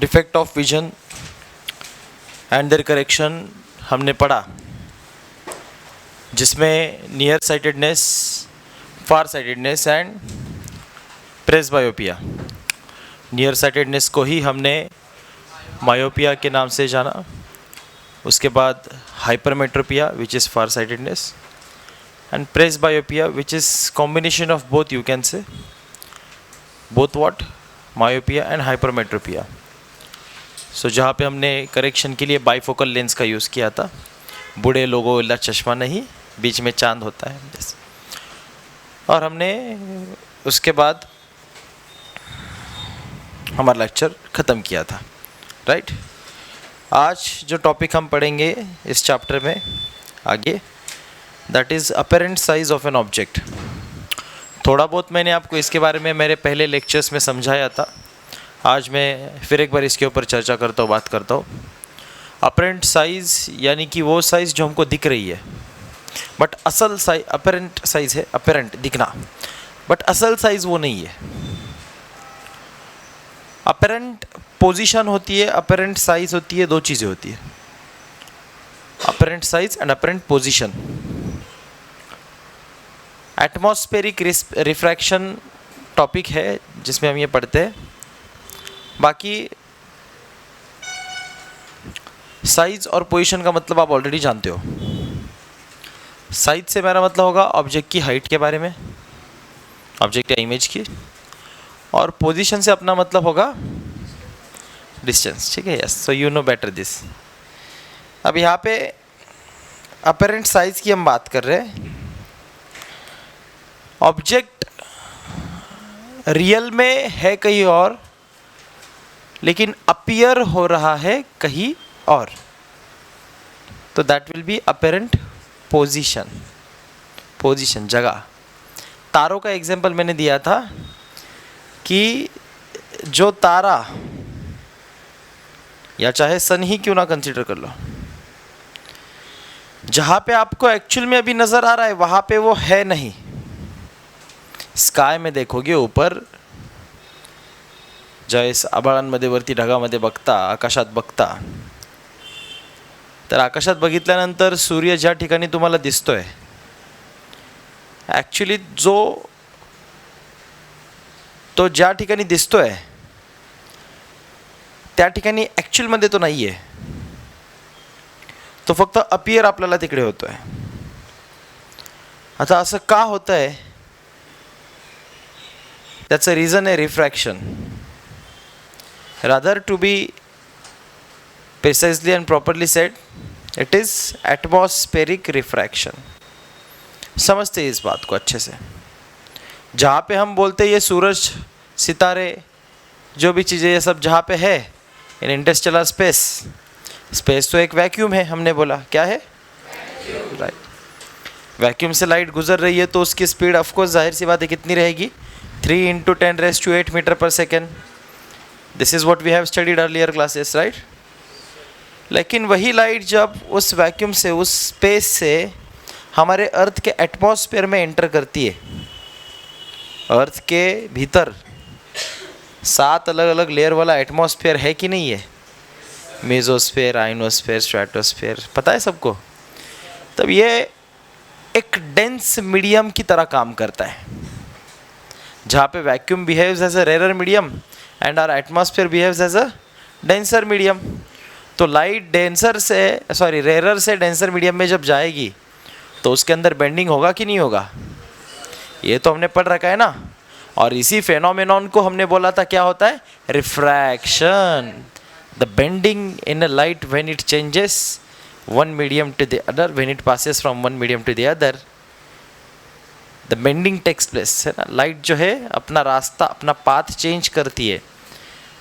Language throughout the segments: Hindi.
Defect of vision and their correction हमने पढ़ा, जिसमें near sightedness, far sightedness and presbyopia. Near sightedness को ही हमने मायोपिया के नाम से जाना, उसके बाद hypermetropia which is far sightedness and presbyopia which is combination of both, you can say both what, myopia and hypermetropia. So जहाँ पे हमने करेक्शन के लिए बाइफोकल लेंस का यूज़ किया था, बूढ़े लोगों वाला चश्मा नहीं, बीच में चांद होता है जैसे। और हमने उसके बाद हमारा लेक्चर ख़त्म किया था, राइट। आज जो टॉपिक हम पढ़ेंगे इस चैप्टर में आगे, that is apparent size of an object. थोड़ा बहुत मैंने आपको इसके बारे में मेरे पहले लेक्चर्स में समझाया था, आज मैं फिर एक बार इसके ऊपर चर्चा करता हूँ, बात करता हूँ। अपरेंट साइज़ यानी कि वो साइज़ जो हमको दिख रही है, बट असल साइज अपरेंट साइज़ है, अपरेंट दिखना, बट असल साइज़ वो नहीं है। अपरेंट पोजीशन होती है, अपरेंट साइज़ होती है, दो चीज़ें होती है, apparent size and apparent position. Atmospheric refraction topic है जिसमें हम ये पढ़ते हैं। बाकी साइज और पोजीशन का मतलब आप ऑलरेडी जानते हो। साइज से मेरा मतलब होगा ऑब्जेक्ट की हाइट के बारे में, ऑब्जेक्ट या इमेज की, और पोजीशन से अपना मतलब होगा डिस्टेंस, ठीक है। Yes, so you know better this. अब यहाँ पे अपरेंट साइज की हम बात कर रहे हैं। ऑब्जेक्ट रियल में है कहीं और, लेकिन अपीयर हो रहा है कहीं और, तो that will be apparent position. Position जगह। तारों का एग्जांपल मैंने दिया था कि जो तारा, या चाहे सन ही क्यों ना कंसीडर कर लो, जहाँ पे आपको एक्चुअल में अभी नज़र आ रहा है वहाँ पे वो है नहीं। स्काय में देखोगे ऊपर, ज्यावेळेस आभाळांमध्ये वरती ढगामध्ये बघता, आकाशात बघता, तर आकाशात बघितल्यानंतर सूर्य ज्या ठिकाणी तुम्हाला दिसतोय, ॲक्च्युली तो ज्या ठिकाणी दिसतोय त्या ठिकाणी ॲक्च्युअलमध्ये तो नाही आहे, तो फक्त अपीयर आपल्याला तिकडे होतोय। आता असं का होतंय, त्याचं रिझन आहे refraction. Rather to be precisely and properly said, it is atmospheric refraction. समझते इस बात को अच्छे से। जहाँ पे हम बोलते ये सूरज, सितारे, जो भी चीज़ें ये सब जहाँ पे है इन इंटरस्टेलर स्पेस, स्पेस तो एक वैक्यूम है, हमने बोला क्या है, राइट। वैक्यूम से लाइट गुजर रही है तो उसकी स्पीड ऑफकोर्स जाहिर सी बात है कितनी रहेगी, 3 × 10⁸ मीटर पर second. This is what we have studied earlier classes, right. लेकिन वही लाइट जब उस वैक्यूम से, उस स्पेस से हमारे अर्थ के एटमॉस्फेयर में एंटर करती है, अर्थ के भीतर 7 अलग अलग लेयर वाला एटमॉस्फेयर है कि नहीं है, मेसोस्फेयर, आइनोस्फेयर, स्ट्रैटोस्फेयर, पता है सबको। तब ये एक डेंस मीडियम की तरह काम करता है, जहाँ पे vacuum behaves as a rare medium and our atmosphere behaves as a denser medium. तो लाइट रेयर से डेंसर मीडियम में जब जाएगी तो उसके अंदर बेंडिंग होगा कि नहीं होगा, ये तो हमने पढ़ रखा है ना। और इसी फेनोमेनॉन को हमने बोला था क्या होता है, refraction. The bending in a light when it changes one medium to the other, when it passes from one medium to the other, the bending takes place, है ना। लाइट जो है अपना रास्ता, अपना पाथ चेंज करती है।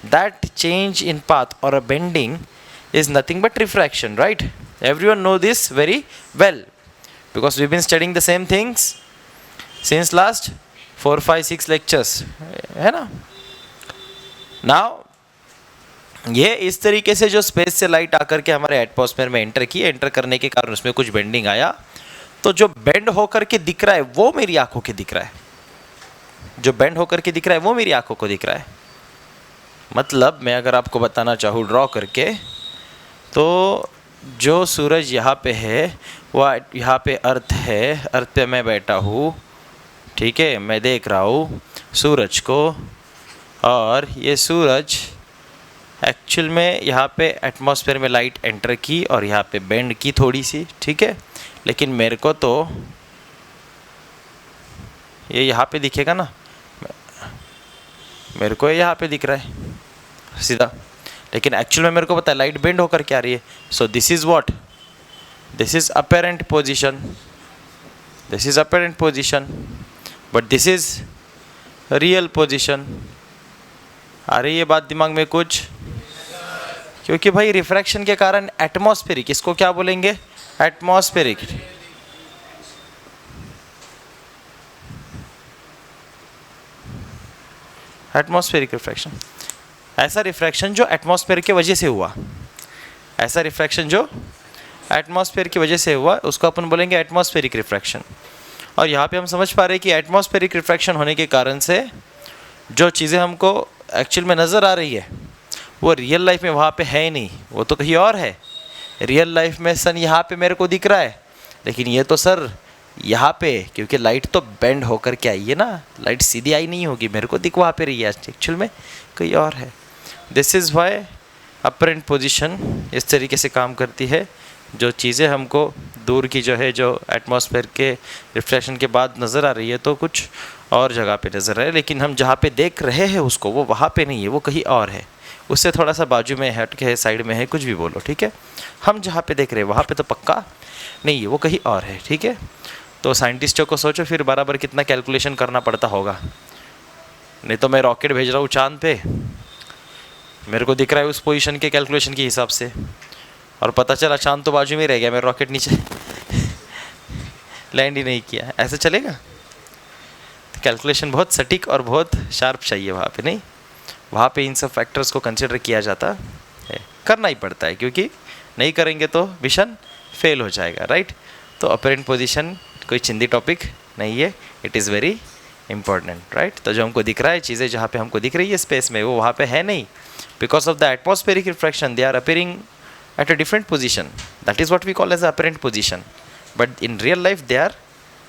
दैट चेंज इन पाथ और अ bending is nothing but refraction, right? Everyone know this very well because we've been studying the same things since last 4, 5, 6 lectures, है ना। Now ये इस तरीके से जो स्पेस से लाइट आकर के हमारे एटमॉस्फेयर में एंटर की, एंटर करने के कारण उसमें कुछ बेंडिंग आया, तो जो बेंड होकर के दिख रहा है वो मेरी आंखों के दिख रहा है, जो बेंड होकर के दिख रहा है वो मेरी आंखों को दिख रहा है। मतलब मैं अगर आपको बताना चाहूँ ड्रॉ करके, तो जो सूरज यहाँ पे है वह यहाँ पे अर्थ है, अर्थ पे मैं बैठा हूँ, ठीक है, मैं देख रहा हूँ सूरज को, और ये सूरज एक्चुअल में यहाँ पे एटमॉस्फेयर में लाइट एंटर की और यहाँ पे बेंड की थोड़ी सी, ठीक है, लेकिन मेरे को तो ये यहाँ पे दिखेगा ना, मेरे को यहाँ पे दिख रहा है सीधा, लेकिन एक्चुअल में मेरे को पता है लाइट बेंड होकर क्या आ रही है. So this is what, this is apparent position, this is apparent position, but this is real position. आ रही है बात दिमाग में कुछ? क्योंकि भाई रिफ्रैक्शन के कारण एटमॉस्फेरिक, इसको क्या बोलेंगे, एटमॉस्फेरिक, एटमॉस्फेरिक रिफ्रैक्शन, ऐसा रिफ्रैक्शन जो एटमॉस्फेयर की वजह से हुआ, ऐसा रिफ्रैक्शन जो एटमॉस्फेयर की वजह से हुआ उसको अपन बोलेंगे एटमॉस्फेरिक रिफ्रैक्शन. और यहाँ पे हम समझ पा रहे हैं कि एटमॉस्फेरिक रिफ्रैक्शन होने के कारण से जो चीज़ें हमको एक्चुअल में नज़र आ रही है वो रियल लाइफ में वहाँ पे है ही नहीं, वो तो कहीं और है. रियल लाइफ में सन यहाँ पे मेरे को दिख रहा है, लेकिन ये तो सर यहाँ पे, क्योंकि लाइट तो बेंड होकर के आई है ना, लाइट सीधी आई नहीं होगी, मेरे को दिख वहाँ पे रही है, एक्चुअल में कहीं और है. This is why apparent position इस तरीके से काम करती है. जो चीज़ें हमको दूर की जो है, जो एटमॉस्फेयर के रिफ्लेक्शन के बाद नज़र आ रही है, तो कुछ और जगह पे नज़र आ रहा है, लेकिन हम जहाँ पे देख रहे हैं उसको वो वहाँ पे नहीं है, वो कहीं और है, उससे थोड़ा सा बाजू में हट के है, साइड में है, कुछ भी बोलो, ठीक है. हम जहाँ पे देख रहे हैं वहाँ पे तो पक्का नहीं है, वो कहीं और है, ठीक है. तो साइंटिस्टों को सोचो फिर बराबर कितना कैलकुलेशन करना पड़ता होगा. नहीं तो मैं रॉकेट भेज रहा हूँ चाँद पे, मेरे को दिख रहा है उस पोजीशन के कैलकुलेशन के हिसाब से, और पता चला चाँद तो बाजू में रह गया, मेरा रॉकेट नीचे लैंड ही नहीं किया, ऐसा चलेगा? तो कैलकुलेशन बहुत सटीक और बहुत शार्प चाहिए वहाँ पे, नहीं, वहाँ पे इन सब फैक्टर्स को कंसिडर किया जाता है, करना ही पड़ता है, क्योंकि नहीं करेंगे तो मिशन फेल हो जाएगा, राइट. तो अपेरेंट पोजीशन कोई चिंदी टॉपिक नहीं है, it is very important, right. तो जो हमको दिख रहा है, चीज़ें जहाँ पे हमको दिख रही है स्पेस में, वो वहाँ पे है नहीं, because of the atmospheric refraction they are appearing at a different position. That is what we call as the apparent position. But in real life they are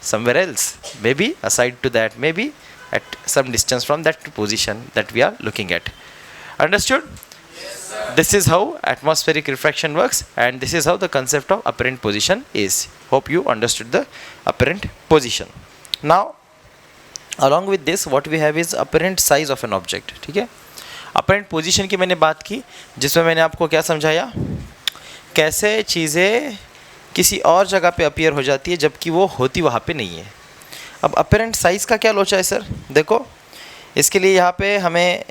somewhere else, maybe aside to that, maybe at some distance from that position that we are looking at. Understood? Yes, sir. This is how atmospheric refraction works, and this is how the concept of apparent position is. Hope you understood the apparent position. Now along with this what we have is apparent size of an object. ठीक है, apparent position की मैंने बात की, जिसमें मैंने आपको क्या समझाया, कैसे चीज़ें किसी और जगह पे अपीयर हो जाती है जबकि वो होती वहाँ पे नहीं है. अब अपेरेंट साइज़ का क्या लोचा है सर? देखो, इसके लिए यहाँ पे हमें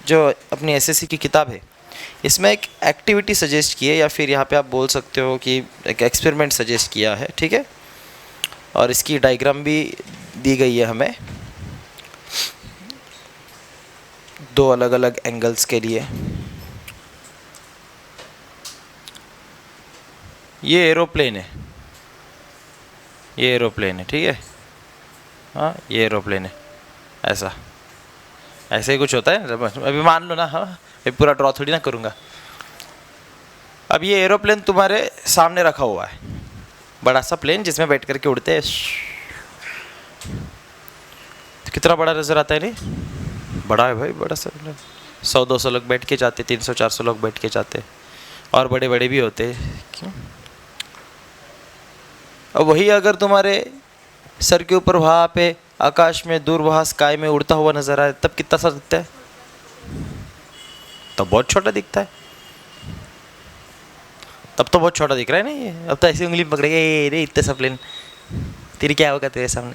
जो अपनी एसएससी की किताब है इसमें एक एक्टिविटी सजेस्ट की है, या फिर यहाँ पे आप बोल सकते हो कि एक एक्सपेरिमेंट सजेस्ट किया है, ठीक है, और इसकी डायग्राम भी दी गई है हमें दो अलग अलग एंगल्स के लिए. ये एरोप्लेन है, ये एरोप्लेन है, ठीक है, हाँ ये एरोप्लेन है, ऐसा ऐसे ही कुछ होता है. अभी मान लो ना, हाँ अभी पूरा ड्रॉ थोड़ी ना करूँगा. अब ये एरोप्लेन तुम्हारे सामने रखा हुआ है, बड़ा सा प्लेन जिसमें बैठ करके उड़ते हैं, तो कितना बड़ा नज़र आता है, नहीं बड़ा है भाई, बड़ा सा 100-200 लोग बैठ के जाते, 300-400 लोग बैठ के जाते, और बड़े बड़े भी होते. क्यों? और वही अगर तुम्हारे सर के ऊपर वहाँ पे आकाश में दूर वहाँ स्काई में उड़ता हुआ नज़र आए, तब कितना सा दिखता है? तब बहुत छोटा दिखता है, तब तो बहुत छोटा दिख रहा है ना ये. अब तो ऐसी उंगली पकड़ेगा, ये रे इतने सा प्लेन, तेरी क्या होगा तेरे सामने?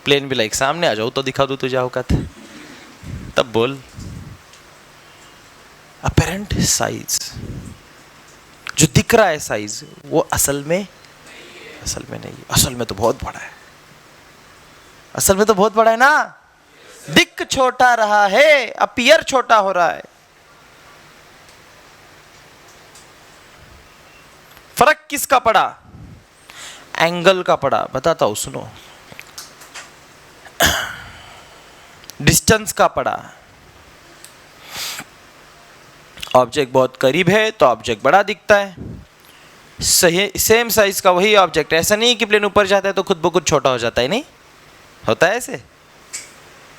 प्लेन भी लाइक सामने आ जाओ तो दिखा दूँ तुझे औकात, तब बोल. अपेरेंट साइज, जो दिख रहा है साइज, वो असल में नहीं, असल में तो बहुत बड़ा है, असल में तो बहुत बड़ा है ना. दिख छोटा रहा है, अपीयर छोटा हो रहा है. फर्क किसका पड़ा? एंगल का पड़ा. बताता हूं, सुनो. डिस्टेंस का पड़ा। ऑब्जेक्ट बहुत करीब है तो ऑब्जेक्ट बड़ा दिखता है, सही सेम साइज का वही ऑब्जेक्ट, ऐसा नहीं कि प्लेन ऊपर जाता है तो खुद ब खुद छोटा हो जाता है, नहीं होता है ऐसे।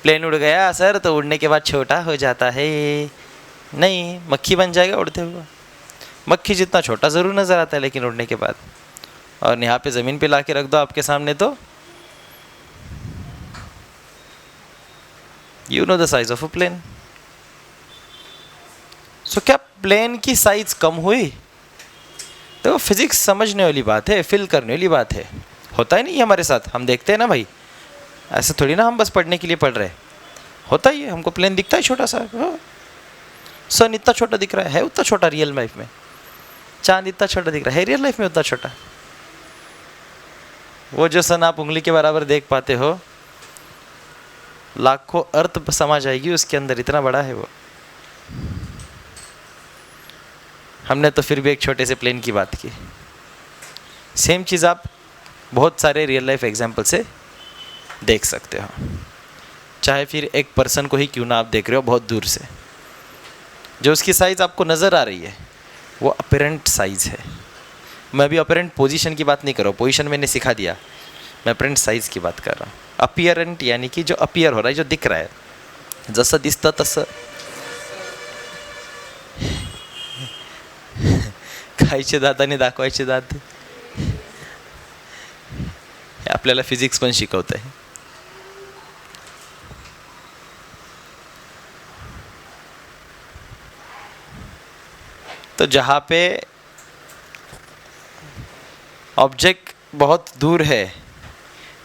प्लेन उड़ गया सर तो उड़ने के बाद छोटा हो जाता है, नहीं, मक्खी बन जाएगा उड़ते हुआ। मक्खी जितना छोटा ज़रूर नज़र आता है लेकिन उड़ने के बाद, और यहाँ पे ज़मीन पे ला के रख दो आपके सामने तो you know the size of a plane. So क्या प्लेन की साइज कम हुई? तो फिजिक्स समझने वाली बात है, फिल करने वाली बात है। होता ही नहीं हमारे साथ, हम देखते हैं ना भाई, ऐसा थोड़ी ना हम बस पढ़ने के लिए पढ़ रहे हैं, होता ही है। हमको प्लेन दिखता है छोटा सा, सन इतना छोटा दिख रहा है उतना छोटा रियल लाइफ में, चांद इतना छोटा दिख रहा है रियल लाइफ में उतना छोटा। वो जो सन आप उंगली के बराबर देख पाते हो, लाखों अर्थ समा जाएगी उसके अंदर, इतना बड़ा है वो। हमने तो फिर भी एक छोटे से प्लेन की बात की। सेम चीज़ आप बहुत सारे रियल लाइफ एग्जाम्पल से देख सकते हो, चाहे फिर एक पर्सन को ही क्यों ना आप देख रहे हो बहुत दूर से, जो उसकी साइज़ आपको नज़र आ रही है वो अपरेंट साइज़ है। मैं अभी अपरेंट पोजीशन की बात नहीं कर रहा हूँ, पोजीशन मैंने सिखा दिया, मैं अपरेंट साइज़ की बात कर रहा हूँ। अपियरेंट यानी कि जो अपियर हो रहा है, जो दिख रहा है, जसं दिसतं तसं। खायचे दात आणि दाखवायचे दात, हे आपल्याला फिजिक्स पण शिकवत आहे। तो जहाँ पे ऑब्जेक्ट बहुत दूर है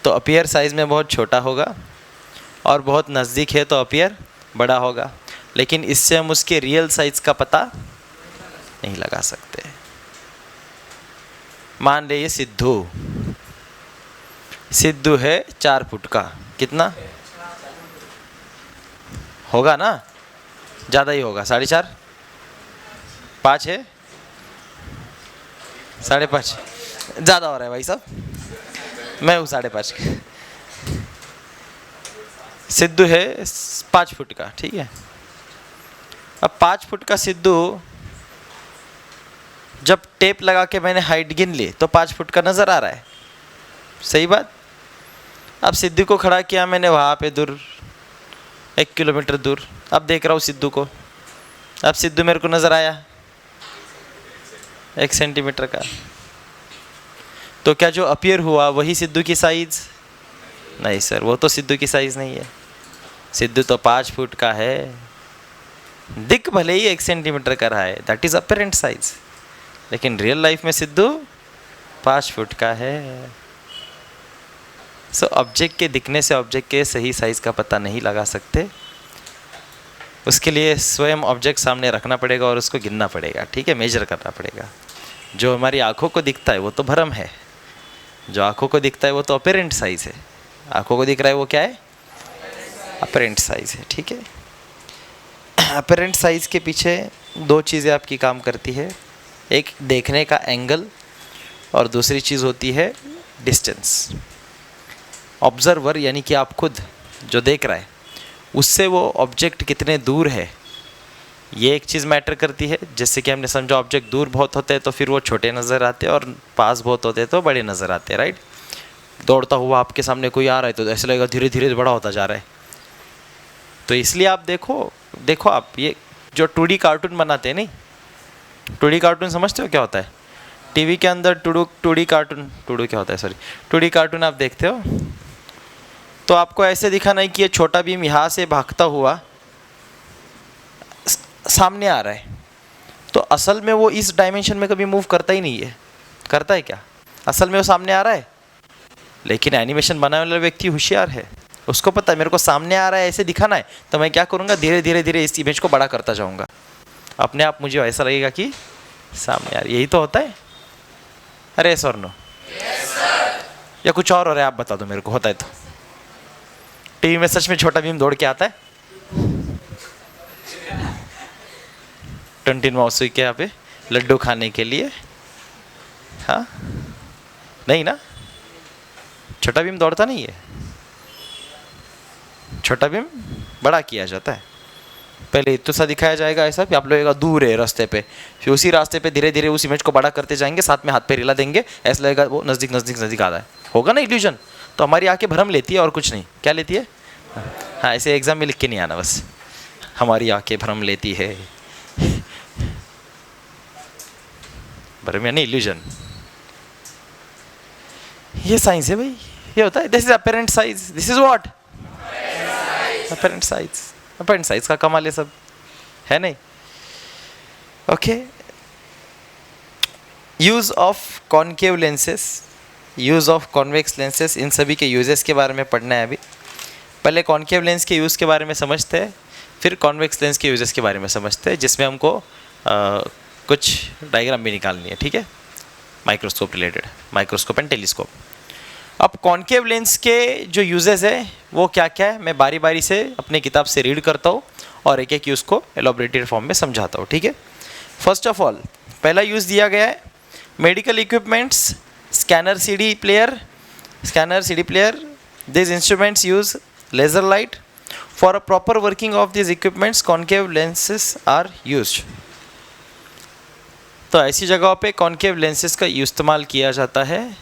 तो अपियर साइज़ में बहुत छोटा होगा, और बहुत नज़दीक है तो अपियर बड़ा होगा, लेकिन इससे हम उसके रियल साइज़ का पता नहीं लगा सकते। मान ले ये सिद्धू, सिद्धू है 4 फुट का, कितना होगा ना, ज़्यादा ही होगा, 4.5 5 है, 5.5 ज़्यादा हो रहा है भाई साहब, मैं हूँ 5.5 सिद्धू है 5 फुट का, ठीक है। अब 5 फुट का सिद्धू जब टेप लगा के मैंने हाइट गिन ली तो 5 फुट का नज़र आ रहा है, सही बात। अब सिद्धू को खड़ा किया मैंने वहाँ पे दूर 1 किलोमीटर दूर, अब देख रहा हूँ सिद्धू को, अब सिद्धू मेरे को नज़र आया 1 सेंटीमीटर का, तो क्या जो अपीयर हुआ वही सिद्धू की साइज़? नहीं सर, वो तो सिद्धू की साइज़ नहीं है, सिद्धू तो 5 फुट का है, दिख भले ही 1 सेंटीमीटर का रहा है, दैट इज़ अपरेंट साइज, लेकिन रियल लाइफ में सिद्धू 5 फुट का है। सो ऑब्जेक्ट के दिखने से ऑब्जेक्ट के सही साइज़ का पता नहीं लगा सकते, उसके लिए स्वयं ऑब्जेक्ट सामने रखना पड़ेगा और उसको गिनना पड़ेगा, ठीक है, मेजर करना पड़ेगा। जो हमारी आँखों को दिखता है वो तो भ्रम है, जो आँखों को दिखता है वो तो अपरेंट साइज़ है, आँखों को दिख रहा है वो क्या है? अपरेंट साइज़ है, ठीक है। अपरेंट साइज़ के पीछे 2 चीज़ें आपकी काम करती है, एक देखने का एंगल और दूसरी चीज़ होती है डिस्टेंस। ऑब्जर्वर यानी कि आप खुद जो देख रहा है उससे वो ऑब्जेक्ट कितने दूर है, ये एक चीज़ मैटर करती है। जैसे कि हमने समझा ऑब्जेक्ट दूर बहुत होते हैं तो फिर वो छोटे नज़र आते हैं, और पास बहुत होते हैं तो बड़े नज़र आते हैं, राइट। दौड़ता हुआ आपके सामने कोई आ रहा है तो ऐसा लगेगा धीरे धीरे बड़ा होता जा रहा है। तो इसलिए आप देखो आप ये जो 2D कार्टून बनाते हैं, नहीं 2D कार्टून समझते हो क्या होता है? टीवी के अंदर 2D कार्टून, 2D क्या होता है, सॉरी 2D कार्टून आप देखते हो तो आपको ऐसे दिखाना है कि ये छोटा भीम यहाँ से भागता हुआ सामने आ रहा है, तो असल में वो इस डायमेंशन में कभी मूव करता ही नहीं है, करता है क्या? असल में वो सामने आ रहा है, लेकिन एनिमेशन बनाने वाला व्यक्ति होशियार है, उसको पता है मेरे को सामने आ रहा है ऐसे दिखाना है, तो मैं क्या करूँगा, धीरे धीरे धीरे इस इमेज को बड़ा करता जाऊँगा, अपने आप मुझे ऐसा लगेगा कि सामने आ रही। यही तो होता है। अरे यस और नो? या कुछ और हो रहा है, आप बता दो मेरे को, होता है तो। टीवी में सच में छोटा भीम दौड़ के आता है टंटिन मौसी के यहाँ पे लड्डू खाने के लिए? हाँ नहीं ना, छोटा भीम दौड़ता नहीं है। छोटा बीम बड़ा किया जाता है। पहले इतना सा दिखाया जाएगा ऐसा कि आप लगेगा दूर है रास्ते पे, फिर उसी रास्ते पे धीरे धीरे उस इमेज को बड़ा करते जाएंगे, साथ में हाथ पे हिला देंगे, ऐसा लगेगा वो नज़दीक नज़दीक नज़दीक आ रहा है, होगा ना इल्यूजन। तो हमारी आंखें भ्रम लेती है और कुछ नहीं। क्या लेती है? हाँ, ऐसे एग्जाम में लिख के नहीं आना बस, हमारी आंखें भ्रम लेती है, भ्रम यानी इल्यूजन। ये साइंस है भाई, ये होता है। This is apparent size, this is what? Apparent size. Apparent size का कमाल है सब, है नहीं? Okay, use of concave lenses, use of convex lenses, इन सभी के यूजेस के बारे में पढ़ना है अभी। पहले कॉनकेव लेंस के यूज़ के बारे में समझते हैं, फिर कॉन्वेक्स लेंस के यूजेस के बारे में समझते हैं, जिसमें हमको कुछ डायग्राम भी निकालनी है, ठीक है, microscope related, microscope and telescope. अब कॉनकेव लेंस के जो यूजेस है वो क्या क्या है, मैं बारी बारी से अपने किताब से रीड करता हूँ और एक एक यूज़ को एलॉबरेटेड फॉर्म में समझाता हूँ, ठीक है। फर्स्ट ऑफ ऑल, पहला यूज़ दिया गया है medical equipments, scanner CD player, these instruments use laser light. For a proper working of these equipments, concave lenses are used. तो ऐसी जगहों पे कॉन्केव लेंसेज का इस्तेमाल किया जाता है।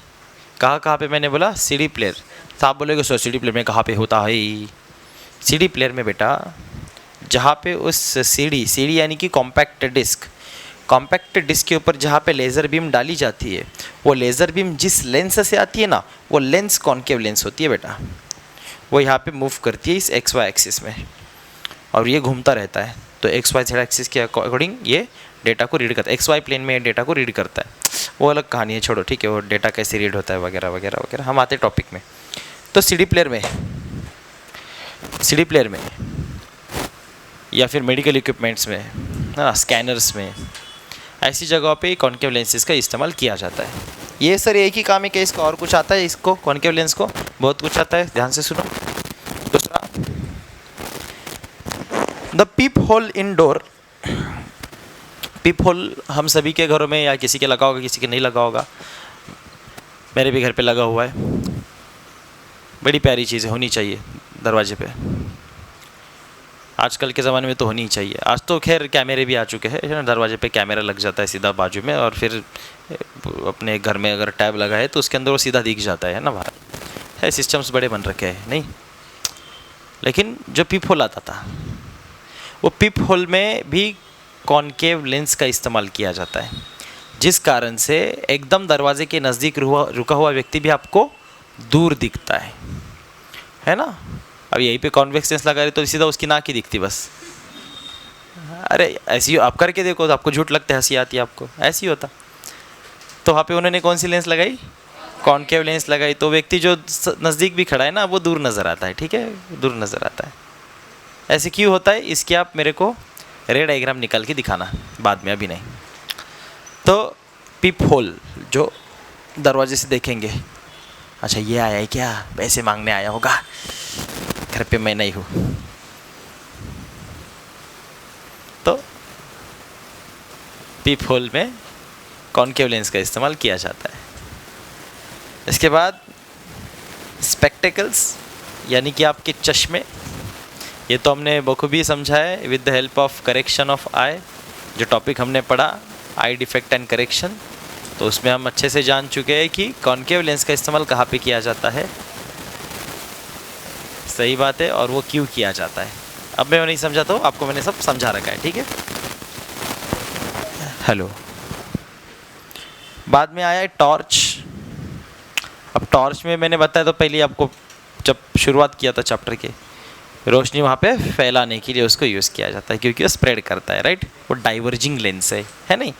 कहाँ पे मैंने बोला? CD player. तो आप बोलोगे सर सीडी प्लेयर में कहाँ पे होता है? सीडी प्लेयर में बेटा, जहाँ पे उस सीडी यानी कि कॉम्पैक्ट डिस्क के ऊपर जहाँ पे लेज़र बीम डाली जाती है, वो लेज़र बीम जिस लेंस से आती है ना, वो लेंस कॉन्केव लेंस होती है बेटा। वो यहाँ पे मूव करती है इस एक्स वाई एक्सिस में, और ये घूमता रहता है। तो एक्स वाई जेड एक्सिस के अकॉर्डिंग ये डेटा को रीड करता है, एक्स वाई प्लेन में डेटा को रीड करता है। वो अलग कहानी है, छोड़ो, ठीक है, वो डेटा कैसे रीड होता है वगैरह वगैरह वगैरह, हम आते टॉपिक में। तो सीडी प्लेयर में या फिर मेडिकल इक्विपमेंट्स में, हाँ, स्कैनर्स में, ऐसी जगहों पे कॉन्केव लेंसेज का इस्तेमाल किया जाता है। ये सर एक ही काम है क्या इसका, और कुछ आता है इसको? कॉन्केव लेंस को बहुत कुछ आता है, ध्यान से सुनो। दूसरा, the peep hole in door. Peep hole हम सभी के घरों में या किसी के लगा होगा, किसी के नहीं लगा होगा। मेरे भी घर पे लगा हुआ है। बड़ी प्यारी चीज़ होनी चाहिए दरवाजे पे। आजकल के ज़माने में तो होनी ही चाहिए। आज तो खैर कैमरे भी आ चुके हैं, है ना, दरवाजे पे कैमरा लग जाता है सीधा बाजू में, और फिर अपने घर में अगर टैब लगा है तो उसके अंदर वो सीधा दिख जाता है ना बाहर, है, सिस्टम्स बड़े बन रखे हैं, नहीं। लेकिन जो पीप होल आता था, वो पीप होल में भी कॉन्केव लेंस का इस्तेमाल किया जाता है, जिस कारण से एकदम दरवाजे के नज़दीक रुका हुआ व्यक्ति भी आपको दूर दिखता है ना। अब यहीं पे कॉन्वेक्स लेंस लगा रहे तो सीधा उसकी नाक ही दिखती बस। अरे ऐसी आप करके देखो तो आपको झूठ लगता है, हंसी आती है आपको, ऐसी होता। तो वहाँ पे उन्होंने कौन सी लेंस लगाई? कॉन्केव लेंस लगाई। तो व्यक्ति जो नज़दीक भी खड़ा है ना, वो दूर नज़र आता है, ठीक है, दूर नज़र आता है। ऐसे क्यों होता है, इसकी आप मेरे को रे डायग्राम निकाल के दिखाना बाद में, अभी नहीं। तो पीप होल जो दरवाजे से देखेंगे, अच्छा ये आया है क्या, पैसे मांगने आया होगा, घर पे मैं नहीं हूँ। तो पीप होल में कॉन्केव लेंस का इस्तेमाल किया जाता है। इसके बाद स्पेक्टेकल्स यानी कि आपके चश्मे। ये तो हमने बखूबी समझा है with the help of correction of eye, जो टॉपिक हमने पढ़ा आई डिफेक्ट एंड करेक्शन। तो उसमें हम अच्छे से जान चुके हैं कि कॉन्केव लेंस का इस्तेमाल कहाँ पे किया जाता है, सही बात है, और वो क्यों किया जाता है। अब मैं नहीं समझाता हूँ, आपको मैंने सब समझा रखा है, ठीक है। हेलो, बाद में आया है टॉर्च। अब टॉर्च में मैंने बताया तो पहले आपको जब शुरुआत किया था चैप्टर के, रोशनी वहाँ पे फैलाने के लिए उसको यूज़ किया जाता है, क्योंकि वो स्प्रेड करता है, राइट, वो डाइवर्जिंग लेंस है नहीं।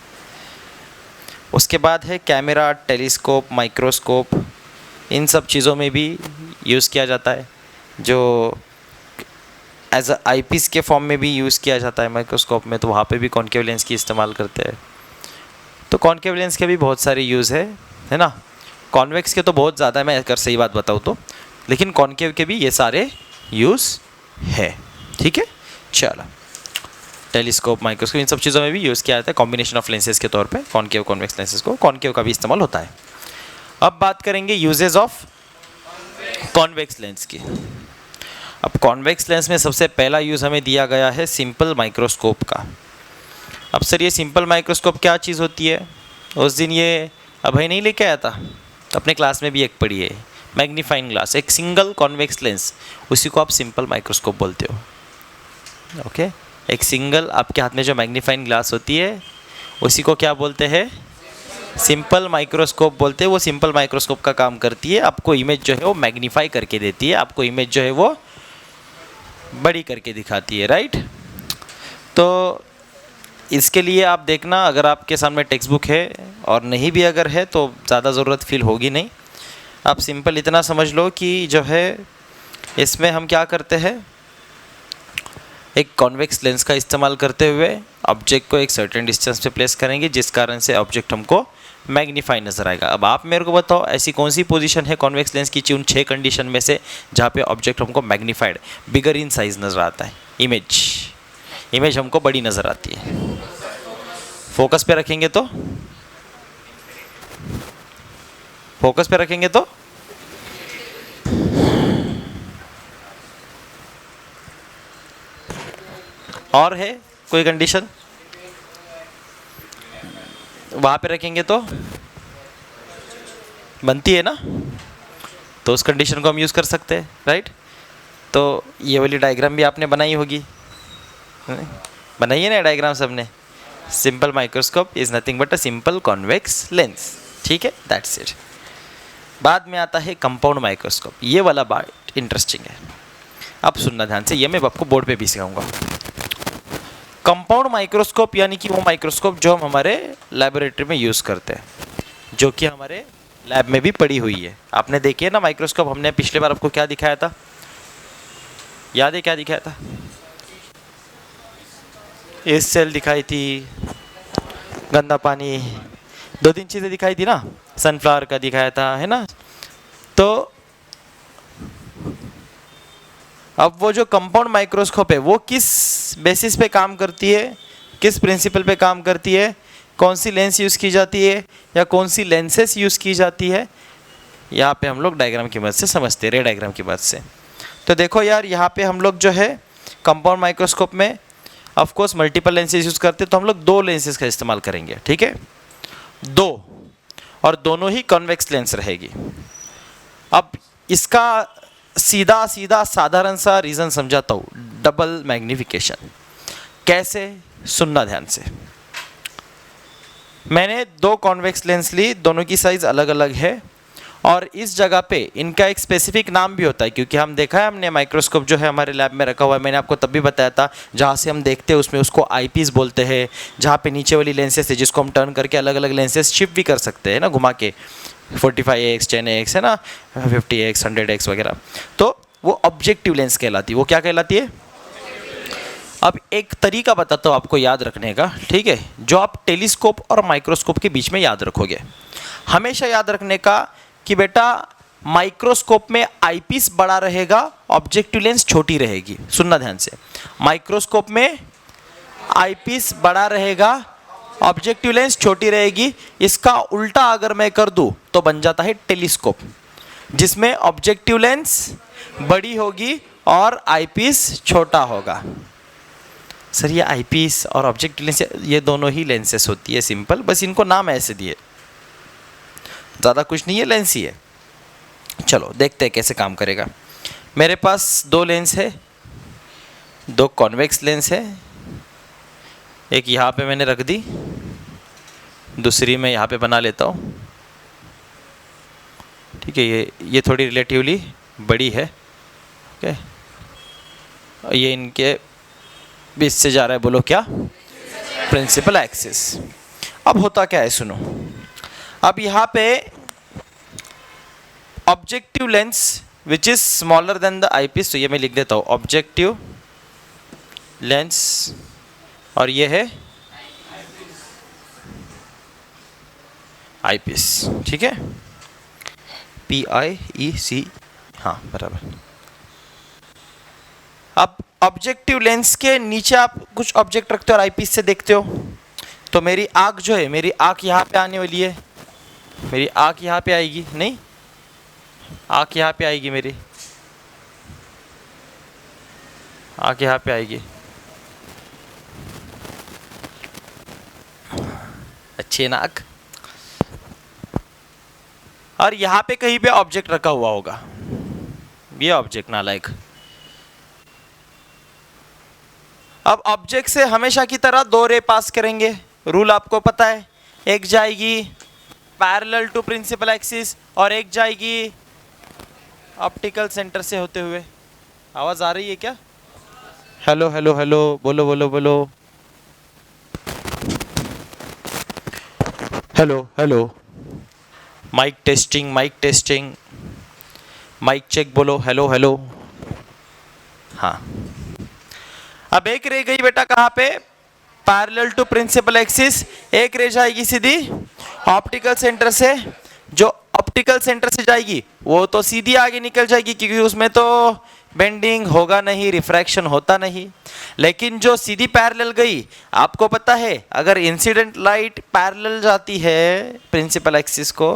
उसके बाद है कैमरा, टेलीस्कोप, माइक्रोस्कोप, इन सब चीज़ों में भी यूज़ किया जाता है, जो एज अ आईपीस के फॉर्म में भी यूज़ किया जाता है माइक्रोस्कोप में। तो वहाँ पे भी कॉन्केव लेंस की इस्तेमाल करते हैं। तो कॉन्केव लेंस के भी बहुत सारे यूज़ है ना। कॉन्वेक्स के तो बहुत ज़्यादा है, मैं अगर सही बात बताऊँ तो, लेकिन कॉन्केव के भी ये सारे यूज़ है, ठीक है। चलो, टेलीस्कोप, माइक्रोस्कोप, इन सब चीज़ों में भी यूज़ किया जाता है कॉम्बिनेशन ऑफ लेंसेज के तौर पे। कॉन्केव कॉन्वेक्स लेंसेज को, कॉन्केव का भी इस्तेमाल होता है। अब बात करेंगे यूजेज ऑफ कॉन्वेक्स लेंस की। अब कॉन्वेक्स लेंस में सबसे पहला यूज़ हमें दिया गया है सिंपल माइक्रोस्कोप का। अब सर ये सिंपल माइक्रोस्कोप क्या चीज़ होती है? उस दिन ये अभय नहीं लेके आया था, अपने क्लास में भी एक पढ़ी है, मैग्नीफाइंग ग्लास, एक सिंगल कॉन्वेक्स लेंस, उसी को आप सिंपल माइक्रोस्कोप बोलते हो। ओके, एक सिंगल आपके हाथ में जो मैग्नीफाइंग ग्लास होती है उसी को क्या बोलते हैं? सिंपल माइक्रोस्कोप बोलते हैं। वो सिंपल माइक्रोस्कोप का काम करती है, आपको इमेज जो है वो मैग्नीफाई करके देती है, आपको इमेज जो है वो बड़ी करके दिखाती है, राइट? तो इसके लिए आप देखना, अगर आपके सामने टेक्स्ट बुक है और नहीं भी अगर है तो ज़्यादा ज़रूरत फील होगी नहीं। आप सिंपल इतना समझ लो कि जो है इसमें हम क्या करते हैं, एक कॉन्वेक्स लेंस का इस्तेमाल करते हुए ऑब्जेक्ट को एक सर्टेन डिस्टेंस पे प्लेस करेंगे, जिस कारण से ऑब्जेक्ट हमको मैग्नीफाई नज़र आएगा। अब आप मेरे को बताओ ऐसी कौन सी पोजीशन है कॉन्वेक्स लेंस की उन 6 कंडीशन में से जहाँ पे ऑब्जेक्ट हमको मैग्नीफाइड, बिगर इन साइज नज़र आता है, इमेज हमको बड़ी नज़र आती है। फोकस पे रखेंगे तो और है कोई कंडीशन? वहाँ पे रखेंगे तो बनती है ना, तो उस कंडीशन को हम यूज़ कर सकते हैं, राइट? तो ये वाली डायग्राम भी आपने बनाई होगी, बनाई है ना डायग्राम सबने? Simple microscope is nothing but a simple convex lens, ठीक है, दैट्स इट। बाद में आता है कंपाउंड माइक्रोस्कोप। ये वाला बात इंटरेस्टिंग है, अब सुनना ध्यान से, ये मैं आपको बोर्ड पे भी सिखाऊंगा। कंपाउंड माइक्रोस्कोप यानी कि वो माइक्रोस्कोप जो हम हमारे लैबोरेटरी में यूज़ करते हैं, जो कि हमारे लैब में भी पड़ी हुई है। आपने देखी है ना माइक्रोस्कोप, हमने पिछले बार आपको क्या दिखाया था, याद है क्या दिखाया था? एस सेल दिखाई थी, गंदा पानी, 2-3 चीज़ें दिखाई थी ना, सनफ्लावर का दिखाया था, है ना? तो अब वो जो कंपाउंड माइक्रोस्कोप है वो किस बेसिस पे काम करती है, किस प्रिंसिपल पे काम करती है, कौन सी लेंस यूज़ की जाती है या कौन सी लेंसेस यूज़ की जाती है, यहाँ पे हम लोग डायग्राम की मदद से समझते हैं, रे डायग्राम की मदद से। तो देखो यार, यहाँ पे हम लोग जो है कंपाउंड माइक्रोस्कोप में of course multiple lenses use करते हैं, तो हम लोग 2 लेंसेज का इस्तेमाल करेंगे, ठीक है, 2, और दोनों ही कॉन्वेक्स लेंस रहेगी। अब इसका सीधा साधारण सा रीज़न समझाता हूँ, डबल मैग्निफिकेशन। कैसे? सुनना ध्यान से। मैंने 2 कॉन्वेक्स लेंस ली, दोनों की साइज़ अलग अलग है, और इस जगह पे इनका एक स्पेसिफिक नाम भी होता है, क्योंकि हम देखा है, हमने माइक्रोस्कोप जो है हमारे लैब में रखा हुआ है, मैंने आपको तब भी बताया था, जहाँ से हम देखते हैं उसमें उसको आईपीस बोलते हैं, जहाँ पे नीचे वाली लेंसेस है जिसको हम टर्न करके अलग अलग लेंसेस शिफ्ट भी कर सकते हैं ना, घुमा के 45x 10x है ना, 50x 100x वगैरह, तो वो ऑब्जेक्टिव लेंस कहलाती है। वो क्या कहलाती है? अब एक तरीका बताता हूँ आपको याद रखने का, ठीक है, जो आप टेलीस्कोप और माइक्रोस्कोप के बीच में याद रखोगे। हमेशा याद रखने का कि बेटा माइक्रोस्कोप में आईपीस बड़ा रहेगा, ऑब्जेक्टिव लेंस छोटी रहेगी। सुनना ध्यान से, माइक्रोस्कोप में आईपीस बड़ा रहेगा, ऑब्जेक्टिव लेंस छोटी रहेगी। इसका उल्टा अगर मैं कर दूं तो बन जाता है टेलीस्कोप, जिसमें ऑब्जेक्टिव लेंस बड़ी होगी और आईपीस छोटा होगा। सर ये आईपीस और ऑब्जेक्टिव लेंस ये दोनों ही लेंसेस होती है, सिंपल, बस इनको नाम ऐसे दिए, ज़्यादा कुछ नहीं है, लेंस ही है। चलो देखते हैं कैसे काम करेगा। मेरे पास 2 लेंस है, 2 कॉन्वेक्स लेंस है, एक यहाँ पे मैंने रख दी, दूसरी मैं यहाँ पे बना लेता हूँ, ठीक है। ये थोड़ी रिलेटिवली बड़ी है, ओके, ये इनके बीच से जा रहा है, बोलो क्या? Principal axis. अब होता क्या है सुनो, अब यहाँ पे objective lens which is smaller than the eyepiece, तो ये मैं लिख देता हूँ ऑब्जेक्टिव लेंस, और ये है आईपीस, ठीक है, PIEC, हाँ बराबर। अब ऑब्जेक्टिव लेंस के नीचे आप कुछ ऑब्जेक्ट रखते हो और आईपीस से देखते हो, तो मेरी आँख जो है, मेरी आँख यहाँ पे आने वाली है, मेरी आँख यहाँ पे आएगी, नहीं, आँख यहाँ पे आएगी मेरी, आके यहाँ पे आएगी, अच्छी नाक, और यहाँ पे कहीं पे ऑब्जेक्ट रखा हुआ होगा, ये ऑब्जेक्ट नालायक। अब ऑब्जेक्ट से हमेशा की तरह दो रे पास करेंगे, रूल आपको पता है, एक जाएगी पैरेलल टू प्रिंसिपल एक्सिस और एक जाएगी ऑप्टिकल सेंटर से होते हुए। आवाज आ रही है क्या? हेलो हेलो हेलो, बोलो बोलो बोलो, hello hello, mic testing mic testing, mic check, बोलो हेलो हेलो। हाँ, अब एक रे गई बेटा कहाँ पे, पैरेलल टू प्रिंसिपल एक्सिस, एक रे जाएगी सीधी ऑप्टिकल सेंटर से, जो ऑप्टिकल सेंटर से जाएगी वो तो सीधी आगे निकल जाएगी क्योंकि उसमें तो बेंडिंग होगा नहीं, रिफ्रैक्शन होता नहीं। लेकिन जो सीधी पैरेलल गई, आपको पता है अगर इंसिडेंट लाइट पैरेलल जाती है प्रिंसिपल एक्सिस को,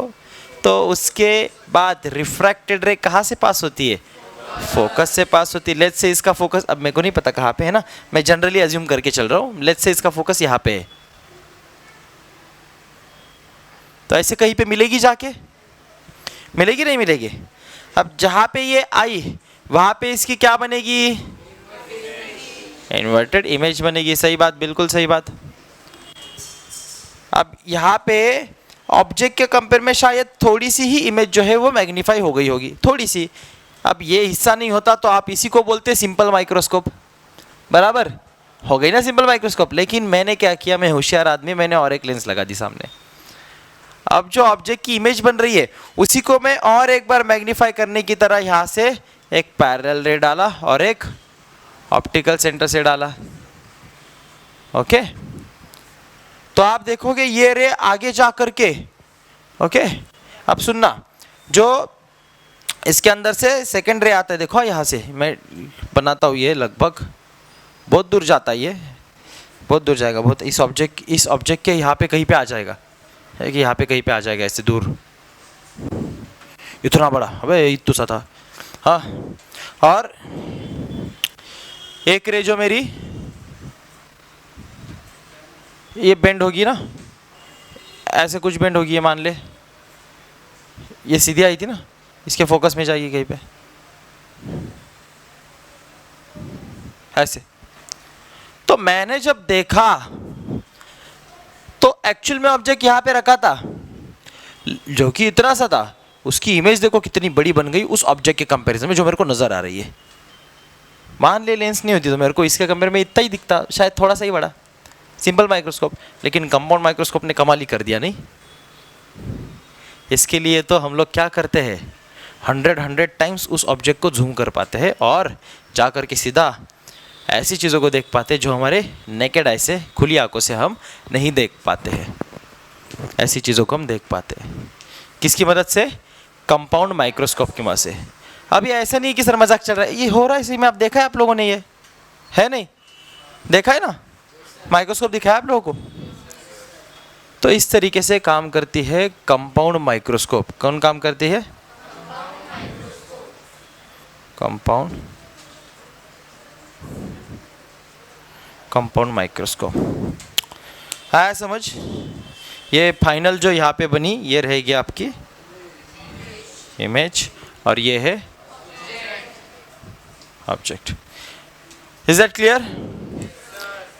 तो उसके बाद रिफ्रैक्टेड रे कहाँ से पास होती है, फोकस से पास होती है। लेट्स से इसका फोकस, अब मेरे को नहीं पता कहाँ पे है ना, मैं जनरली अज्यूम करके चल रहा हूँ, लेट्स से इसका फोकस यहाँ पे है, तो ऐसे कहीं पे मिलेगी, जाके मिलेगी नहीं मिलेगी। अब जहाँ पे ये आई वहाँ पे इसकी क्या बनेगी, इन्वर्टेड इमेज बनेगी। सही बात, बिल्कुल सही बात। अब यहाँ पे ऑब्जेक्ट के कंपेयर में शायद थोड़ी सी ही इमेज जो है वो मैग्नीफाई हो गई होगी, थोड़ी सी। अब ये हिस्सा नहीं होता तो आप इसी को बोलते सिंपल माइक्रोस्कोप, बराबर हो गई ना सिंपल माइक्रोस्कोप। लेकिन मैंने क्या किया, मैं होशियार आदमी, मैंने और एक लेंस लगा दी सामने। अब जो ऑब्जेक्ट की इमेज बन रही है उसी को मैं और एक बार मैग्नीफाई करने की तरह यहाँ से एक पैरेलल रे डाला और एक ऑप्टिकल सेंटर से डाला। ओके, तो आप देखोगे ये रे आगे जा करके, ओके अब सुनना, जो इसके अंदर से सेकेंड रे आता है, देखो यहाँ से मैं बनाता हूँ, ये लगभग बहुत दूर जाता है, ये बहुत दूर जाएगा, बहुत इस ऑब्जेक्ट के यहाँ पे कहीं पे आ जाएगा, है कि यहाँ पे कहीं पे आ जाएगा, ऐसे दूर, इतना बड़ा, अबे इतना सा था। हाँ, और एक रे जो मेरी ये बेंड होगी ना, ऐसे कुछ बेंड होगी, ये मान ले, ये सीधी आई थी ना, इसके फोकस में जाएगी कहीं पे ऐसे। तो मैंने जब देखा तो एक्चुअल में ऑब्जेक्ट यहाँ पे रखा था जो कि इतना सा था, उसकी इमेज देखो कितनी बड़ी बन गई उस ऑब्जेक्ट के कंपैरिजन में जो मेरे को नजर आ रही है। मान ले लेंस नहीं होती तो मेरे को इसके कंपेयर में इतना ही दिखता, शायद थोड़ा सा ही बड़ा, सिंपल माइक्रोस्कोप। लेकिन कंपाउंड माइक्रोस्कोप ने कमाल ही कर दिया नहीं। इसके लिए तो हम लोग क्या करते हैं, 100 टाइम्स उस ऑब्जेक्ट को जूम कर पाते हैं और जा कर के सीधा ऐसी चीज़ों को देख पाते हैं जो हमारे नेकेड आई से, खुली आंखों से हम नहीं देख पाते हैं। ऐसी चीज़ों को हम देख पाते हैं किसकी मदद से, कंपाउंड माइक्रोस्कोप की मदद से। अब ये ऐसा नहीं कि सर मजाक चल रहा है, ये हो रहा है इसी में, आप देखा है आप लोगों ने, ये है नहीं देखा है ना, माइक्रोस्कोप दिखाया आप लोगों को। तो इस तरीके से काम करती है कंपाउंड माइक्रोस्कोप। कौन काम करती है, कंपाउंड माइक्रोस्कोप। आया समझ। ये फाइनल जो यहाँ पे बनी ये रहेगी आपकी इमेज और ये है ऑब्जेक्ट। Is that clear?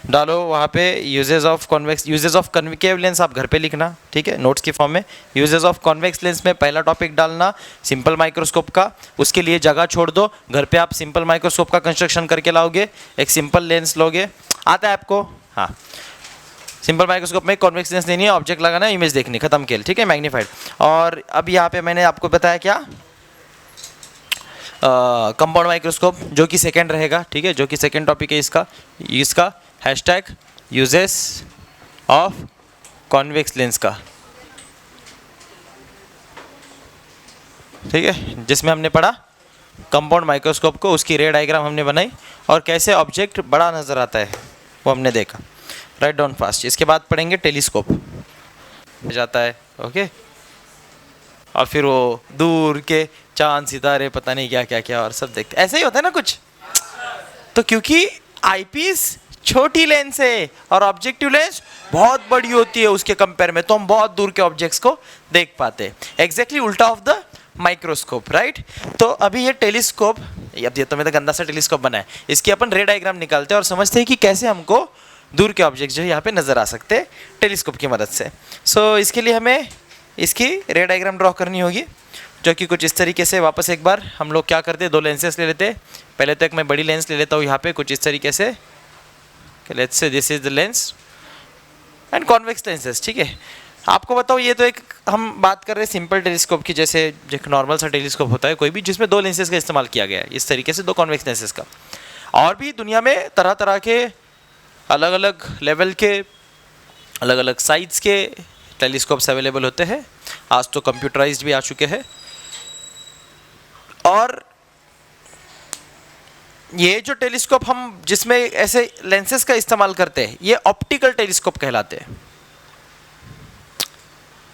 डालो वहाँ पे uses of convex, uses of convective lens आप घर पे लिखना, ठीक है, नोट्स की फॉर्म में। यूजेस ऑफ कॉन्वेक्स लेंस में पहला टॉपिक डालना सिंपल माइक्रोस्कोप का, उसके लिए जगह छोड़ दो, घर पे आप सिंपल माइक्रोस्कोप का कंस्ट्रक्शन करके लाओगे, एक सिंपल लेंस लोगे, आता है आपको। हाँ, सिंपल माइक्रोस्कोप में कॉन्वेक्स लेंस लेनी है, ऑब्जेक्ट लगाना है, इमेज देखनी, खत्म खेल, ठीक है, मैग्नीफाइड। और अब यहाँ पे मैंने आपको बताया क्या, कंपाउंड माइक्रोस्कोप जो कि सेकंड रहेगा, ठीक है, जो कि सेकंड टॉपिक है इसका hashtag uses of convex lens का, ठीक है, जिसमें हमने पढ़ा कंपाउंड माइक्रोस्कोप को, उसकी रे डायग्राम हमने बनाई और कैसे ऑब्जेक्ट बड़ा नज़र आता है वो हमने देखा। Write down fast. इसके बाद पढ़ेंगे टेलीस्कोप जाता है, ओके, और फिर वो दूर के चांद सितारे पता नहीं क्या क्या क्या और सब देखते, ऐसे ही होता है ना कुछ। तो क्योंकि आईपीस छोटी लेंस है और ऑब्जेक्टिव लेंस बहुत बड़ी होती है उसके कंपेयर में, तो हम बहुत दूर के ऑब्जेक्ट्स को देख पाते हैं। एग्जैक्टली उल्टा ऑफ द माइक्रोस्कोप, राइट। तो अभी ये टेलीस्कोप, अब ये तो मेरा गंदा सा टेलीस्कोप बना है, इसकी अपन रे डायग्राम निकालते हैं और समझते हैं कि कैसे हमको दूर के ऑब्जेक्ट्स जो है यहाँ पे नजर आ सकते हैं टेलीस्कोप की मदद से। सो इसके लिए हमें इसकी रे डायग्राम ड्रॉ करनी होगी, जो कि कुछ इस तरीके से। वापस एक बार हम लोग क्या करते हैं, दो लेंसेस ले लेते हैं। पहले तो एक मैं बड़ी लेंस ले लेता हूँ यहाँ पे कुछ इस तरीके से, let's say this is the lens and convex lenses, ठीक है। आपको बताओ, ये तो एक हम बात कर रहे हैं सिंपल टेलीस्कोप की, जैसे एक नॉर्मल सा टेलीस्कोप होता है कोई भी, जिसमें दो लेंसेज का इस्तेमाल किया गया है इस तरीके से, दो कॉन्वेक्स लेंसेज का। और भी दुनिया में तरह तरह के अलग अलग लेवल के, अलग अलग साइज के टेलीस्कोप्स अवेलेबल होते हैं। आज तो कंप्यूटराइज्ड भी आ चुके हैं। और ये जो टेलीस्कोप हम जिसमें ऐसे लेंसेज का इस्तेमाल करते हैं, ये ऑप्टिकल टेलीस्कोप कहलाते हैं।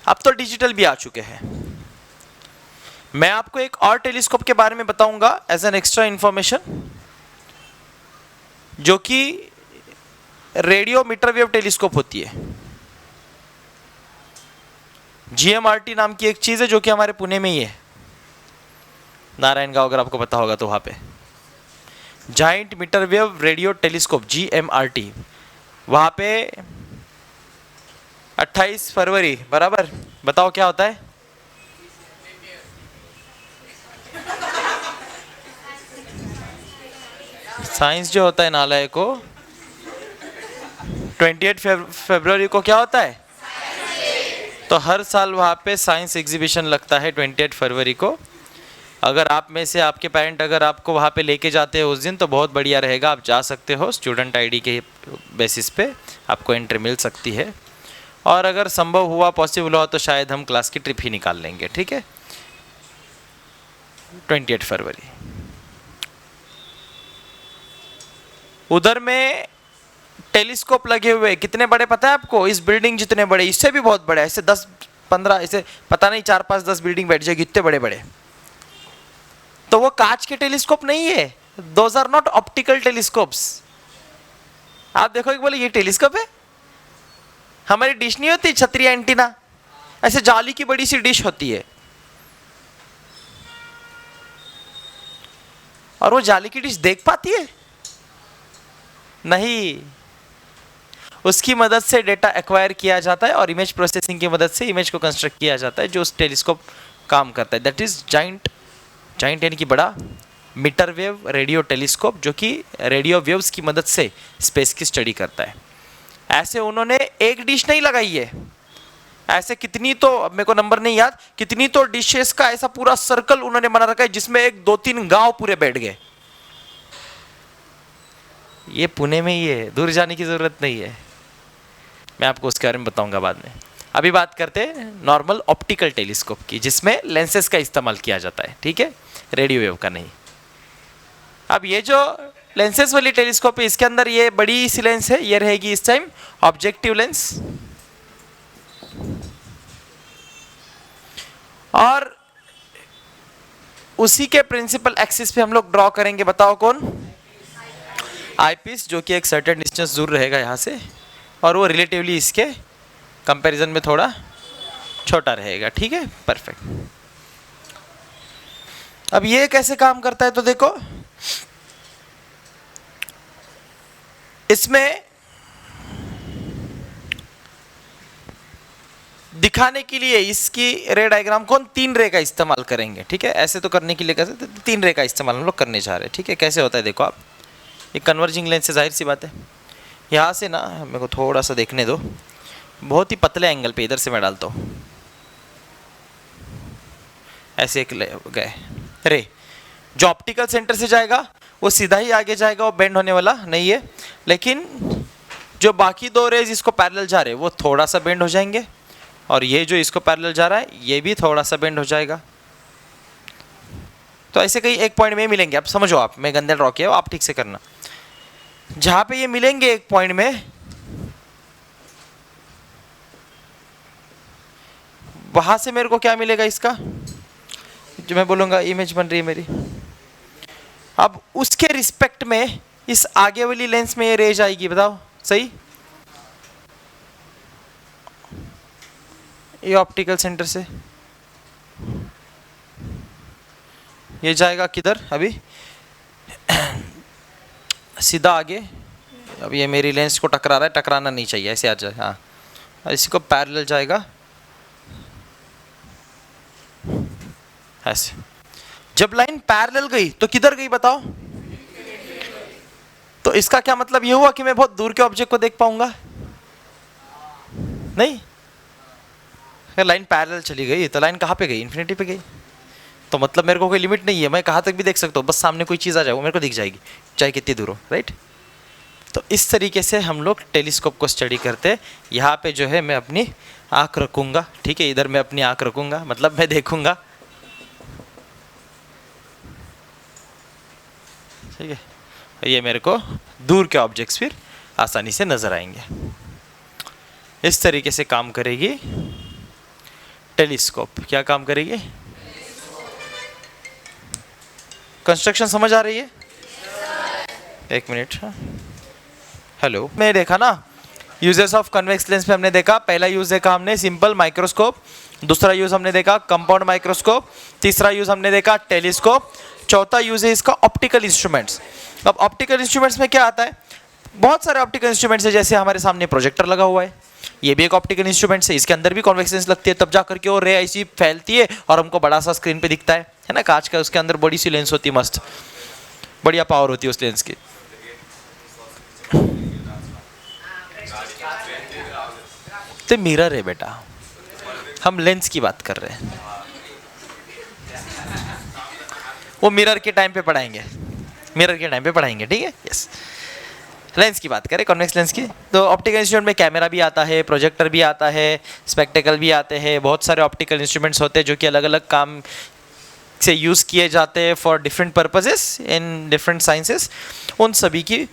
अब तो डिजिटल भी आ चुके हैं। मैं आपको एक और टेलीस्कोप के बारे में बताऊंगा एज एन एक्स्ट्रा इंफॉर्मेशन, जो कि रेडियो मीटर वेव टेलीस्कोप होती है। GMRT नाम की एक चीज है जो कि हमारे पुणे में ही है, नारायण गांव, अगर आपको पता होगा तो वहां पे giant metre wave radio telescope GMRT, वहां पे 28 फरवरी बराबर। बताओ क्या होता है? साइंस जो होता है नालायक को, 28 फरवरी को क्या होता है? तो हर साल वहाँ पे साइंस एग्जीबिशन लगता है 28 फरवरी को। अगर आप में से आपके पेरेंट अगर आपको वहाँ पे लेके जाते हैं उस दिन, तो बहुत बढ़िया रहेगा, आप जा सकते हो। स्टूडेंट आईडी के बेसिस पे आपको एंट्री मिल सकती है, और अगर संभव हुआ, पॉसिबल हुआ, तो शायद हम क्लास की ट्रिप ही निकाल लेंगे, ठीक है। 28 फरवरी उधर में टेलीस्कोप लगे हुए, कितने बड़े पता है आपको? इस बिल्डिंग जितने बड़े, इससे भी बहुत बड़े, ऐसे 10-15, ऐसे पता नहीं 4-5-10 बिल्डिंग बैठ जाएगी, इतने बड़े बड़े। तो वो कांच के टेलीस्कोप नहीं है, those are not optical telescopes. आप देखो, एक बोले ये टेलीस्कोप है। हमारी डिश नहीं होती छतरी एंटीना, ऐसे जाली की बड़ी सी डिश होती है, और वो जाली की डिश देख पाती है? नहीं। उसकी मदद से डेटा एक्वायर किया जाता है और इमेज प्रोसेसिंग की मदद से इमेज को कंस्ट्रक्ट किया जाता है, जो उस टेलीस्कोप काम करता है। दैट इज जाइंट यानी कि बड़ा मीटर वेव रेडियो टेलीस्कोप, जो कि रेडियो वेव्स की मदद से स्पेस की स्टडी करता है। ऐसे उन्होंने एक डिश नहीं लगाई है, ऐसे कितनी तो, अब मेरे को नंबर नहीं याद, कितनी तो डिशेस का ऐसा पूरा सर्कल उन्होंने बना रखा है, जिसमें एक 2-3 गांव पूरे बैठ गए। ये पुणे में ही है, दूर जाने की जरूरत नहीं है। मैं आपको उसके बारे में बताऊंगा बाद में। अभी बात करते हैं नॉर्मल ऑप्टिकल टेलीस्कोप की, जिसमें लेंसेज का इस्तेमाल किया जाता है, ठीक है, रेडियो वेव का नहीं। अब ये जो लेंसेज वाली टेलीस्कोप है, इसके अंदर ये बड़ी सी लेंस है, ये रहेगी इस टाइम ऑब्जेक्टिव लेंस, और उसी के प्रिंसिपल एक्सिस पे हम लोग ड्रॉ करेंगे। बताओ कौन? आईपीस, जो कि एक सर्टेन डिस्टेंस दूर रहेगा यहाँ से, और वो रिलेटिवली इसके कंपैरिजन में थोड़ा छोटा रहेगा, ठीक है, परफेक्ट। अब ये कैसे काम करता है, तो देखो, इसमें दिखाने के लिए इसकी रे डायग्राम कौन 3 रे का इस्तेमाल करेंगे, ठीक है। ऐसे तो करने के लिए कैसे, 3 रे का इस्तेमाल हम लोग करने जा रहे हैं, ठीक है। कैसे होता है देखो, आप एक कन्वर्जिंग लेंस से, जाहिर सी बात है, यहाँ से ना मेरे को थोड़ा सा देखने दो, बहुत ही पतले एंगल पे इधर से मैं डालता हूँ, ऐसे एक गए रे, जो ऑप्टिकल सेंटर से जाएगा वो सीधा ही आगे जाएगा, वो बेंड होने वाला नहीं है। लेकिन जो बाकी 2 रेज इसको पैरेलल जा रहे हैं, वो थोड़ा सा बेंड हो जाएंगे, और ये जो इसको पैरेलल जा रहा है, ये भी थोड़ा सा बेंड हो जाएगा। तो ऐसे कहीं एक पॉइंट में मिलेंगे। अब समझो, आप, मैं गंदे ड्रॉ किया, आप ठीक से करना। जहां पे ये मिलेंगे एक पॉइंट में, वहां से मेरे को क्या मिलेगा, इसका जो मैं बोलूंगा इमेज बन रही है मेरी। अब उसके रिस्पेक्ट में इस आगे वाली लेंस में ये रेज आएगी, बताओ सही? ये ऑप्टिकल सेंटर से ये जाएगा किधर? अभी सीधा आगे। अब ये मेरी लेंस को टकरा रहा है, टकराना नहीं चाहिए, ऐसे आ जाए। हाँ, इसी को पैरेलल जाएगा ऐसे। जब लाइन पैरेलल गई तो किधर गई बताओ? तो इसका क्या मतलब ये हुआ कि मैं बहुत दूर के ऑब्जेक्ट को देख पाऊंगा? नहीं। अगर लाइन पैरेलल चली गई तो लाइन कहाँ पे गई? इन्फिनिटी पे गई। तो मतलब मेरे को कोई लिमिट नहीं है, मैं कहाँ तक भी देख सकता हूँ, बस सामने कोई चीज़ आ जाए वो मेरे को दिख जाएगी, चाहे कितनी दूर हो, राइट? तो इस तरीके से हम लोग टेलीस्कोप को स्टडी करते हैं। यहाँ पे जो है मैं अपनी आँख रखूँगा, ठीक है, इधर मैं अपनी आँख रखूँगा, मतलब मैं देखूँगा, ठीक है। ये मेरे को दूर के ऑब्जेक्ट्स फिर आसानी से नज़र आएंगे। इस तरीके से काम करेगी टेलीस्कोप। क्या काम करेगी? कंस्ट्रक्शन समझ आ रही है? एक मिनट। हेलो, मैं देखा ना यूजेस ऑफ कन्वेक्स लेंस में हमने देखा, पहला यूज देखा हमने सिंपल माइक्रोस्कोप, दूसरा यूज हमने देखा कंपाउंड माइक्रोस्कोप, तीसरा यूज हमने देखा टेलीस्कोप, चौथा यूज है इसका ऑप्टिकल इंस्ट्रूमेंट्स। अब ऑप्टिकल इंस्ट्रूमेंट्स में क्या आता है? बहुत सारे ऑप्टिकल इंस्ट्रूमेंट्स है, जैसे हमारे सामने प्रोजेक्टर लगा हुआ है, ये भी एक ऑप्टिकल इंस्ट्रूमेंट्स है, इसके अंदर भी कॉन्वेक्स लेंस लगती है, तब जाकर के वो रे ऐसी फैलती है और हमको बड़ा सा स्क्रीन पे दिखता है ना, कांच का, उसके अंदर बड़ी सी लेंस होती है, मस्त बढ़िया पावर होती है उस लेंस की। तो मिरर है बेटा, हम लेंस की बात कर रहे हैं, वो मिरर के टाइम पे पढ़ाएंगे, मिरर के टाइम पे पढ़ाएंगे, ठीक है? यस, लेंस की बात करें, कॉन्वेक्स लेंस की। तो ऑप्टिकल इंस्ट्रूमेंट में कैमरा भी आता है, प्रोजेक्टर भी आता है, स्पेक्टेकल भी आते हैं, बहुत सारे ऑप्टिकल इंस्ट्रूमेंट्स होते हैं जो कि अलग अलग काम से यूज़ किए जाते हैं for different purposes in different sciences. उन सभी की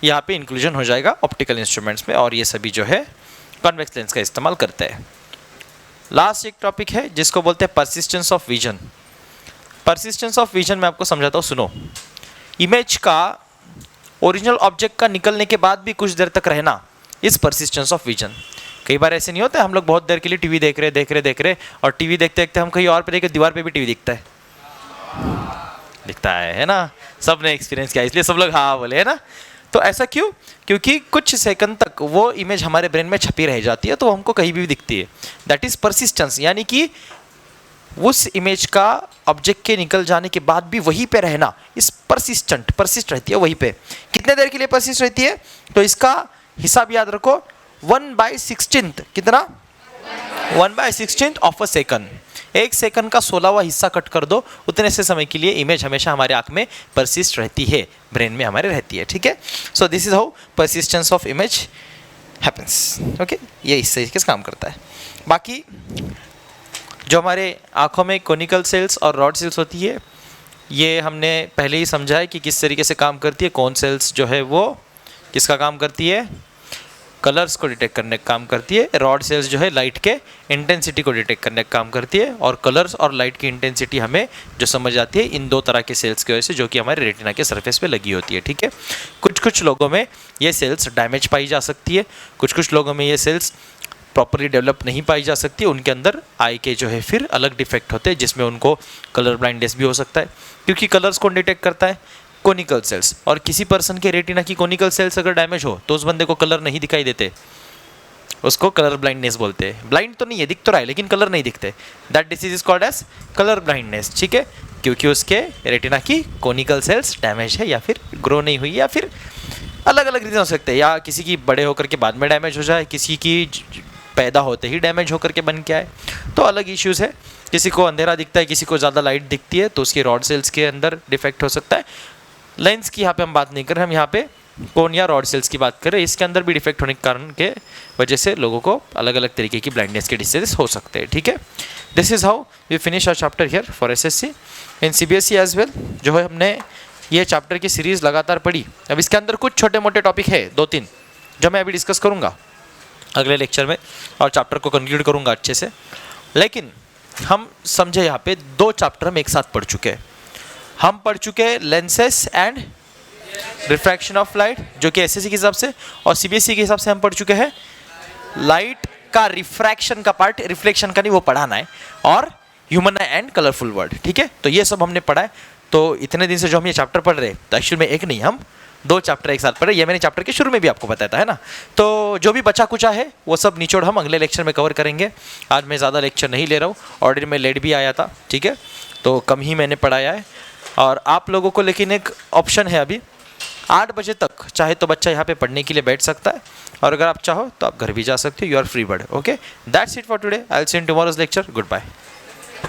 यहाँ पे इंक्लूजन हो जाएगा ऑप्टिकल इंस्ट्रूमेंट्स में, और ये सभी जो है कॉन्वेक्स लेंस का इस्तेमाल करते हैं। लास्ट एक टॉपिक है जिसको बोलते हैं persistence of vision. Persistence of vision मैं आपको समझाता हूँ, सुनो। इमेज का ओरिजिनल ऑब्जेक्ट का निकलने के बाद भी कुछ देर तक रहना, इस परसिस्टेंस ऑफ विजन। कई बार ऐसे नहीं होता है, हम लोग बहुत देर के लिए टीवी देख रहे और टीवी देखते देखते हम कहीं और पे देखे, दीवार पे भी टीवी दिखता है ना? सब ने एक्सपीरियंस किया, इसलिए सब लोग हाँ बोले, है ना? तो ऐसा क्यों? क्योंकि कुछ सेकंड तक वो इमेज हमारे ब्रेन में छपी रह जाती है, तो हमको कहीं भी दिखती है। दैट इज परसिस्टेंस, यानी कि उस इमेज का ऑब्जेक्ट के निकल जाने के बाद भी वहीं पे रहना, इस परसिस्ट रहती है वहीं पे। कितने देर के लिए परसिस्ट रहती है? तो इसका हिसाब याद रखो, 1/16 कितना? 1/16 ऑफ अ सेकंड। एक सेकंड का 16वां हिस्सा कट कर दो, उतने से समय के लिए इमेज हमेशा हमारे आंख में परसिस्ट रहती है, ब्रेन में हमारे रहती है, ठीक है? So this is how persistence of image happens. Okay, ये इस तरीके से काम करता है। बाकी जो हमारे आँखों में कोनिकल सेल्स और रॉड सेल्स होती है, ये हमने पहले ही समझा है कि किस तरीके से काम करती है। कौन सेल्स जो है वो किसका काम करती है? कलर्स को डिटेक्ट करने का काम करती है। रॉड सेल्स जो है लाइट के इंटेंसिटी को डिटेक्ट करने का काम करती है, और कलर्स और लाइट की इंटेंसिटी हमें जो समझ आती है इन दो तरह के सेल्स की वजह से, जो कि हमारे रेटिना के सरफेस पे लगी होती है, ठीक है? कुछ लोगों में ये सेल्स डैमेज पाई जा सकती है, कुछ लोगों में ये सेल्स प्रॉपरली डेवलप नहीं पाई जा सकती, उनके अंदर आई के जो है फिर अलग डिफेक्ट होते हैं, जिसमें उनको कलर ब्लाइंडनेस भी हो सकता है, क्योंकि कलर्स कौन डिटेक्ट करता है? Conical cells. और किसी पर्सन के रेटिना की कोनिकल सेल्स अगर डैमेज हो तो उस बंदे को कलर नहीं दिखाई देते, उसको कलर ब्लाइंडनेस बोलते हैं। ब्लाइंड तो नहीं है, दिख तो रहा है लेकिन कलर नहीं दिखते, that disease is called as colour blindness, ठीक है? क्योंकि उसके रेटिना की कोनिकल सेल्स डैमेज है, या फिर ग्रो नहीं हुई, या फिर अलग अलग रीज़न हो सकते हैं, या किसी की बड़े होकर के बाद में डैमेज हो जाए, किसी की पैदा होते ही डैमेज होकर के बन के आए, तो अलग इश्यूज़ है। किसी को अंधेरा दिखता है, किसी को ज़्यादा लाइट दिखती है, तो उसकी रॉड सेल्स के अंदर डिफेक्ट हो सकता है। लेंस की यहाँ पे हम बात नहीं कर रहे, हम यहाँ पे कोन या रॉड सेल्स की बात करें। इसके अंदर भी डिफेक्ट होने के कारण के वजह से लोगों को अलग अलग तरीके की ब्लाइंडनेस के डिसीजेस हो सकते हैं, ठीक है? This is how we finish our chapter here for SSC in CBSE as well. जो है हमने ये चैप्टर की सीरीज़ लगातार पढ़ी। अब इसके अंदर कुछ छोटे मोटे टॉपिक है 2-3 जो मैं अभी डिस्कस करूँगा अगले लेक्चर में, और चैप्टर को कंक्लूड करूँगा अच्छे से। लेकिन हम समझे यहाँ पे 2 चैप्टर हम एक साथ पढ़ चुके हैं। हम पढ़ चुके lenses and refraction of light, जो कि एसएससी के हिसाब से और सीबीएसई के हिसाब से हम पढ़ चुके हैं लाइट का रिफ्रैक्शन का पार्ट, रिफ्लेक्शन का नहीं, वो पढ़ाना है, और human I and colourful world, ठीक है। तो ये सब हमने पढ़ा है। तो इतने दिन से जो हम ये चैप्टर पढ़ रहे हैं, तो एक्चुअली में एक नहीं, हम 2 चैप्टर एक साथ पढ़ रहे हैं। ये मैंने चैप्टर के शुरू में भी आपको बताया था, है ना। तो जो भी बचा कुचा है वो सब निचोड़ हम अगले लेक्चर में कवर करेंगे। आज मैं ज़्यादा लेक्चर नहीं ले रहा हूँ, ऑलरेडी मैं लेट भी आया था, ठीक है, तो कम ही मैंने पढ़ाया है। और आप लोगों को लेकिन एक ऑप्शन है अभी, 8 बजे तक चाहे तो बच्चा यहाँ पे पढ़ने के लिए बैठ सकता है, और अगर आप चाहो तो आप घर भी जा सकते हो। You are free bird. Okay, that's it for today. I will see you in tomorrow's lecture. Good bye.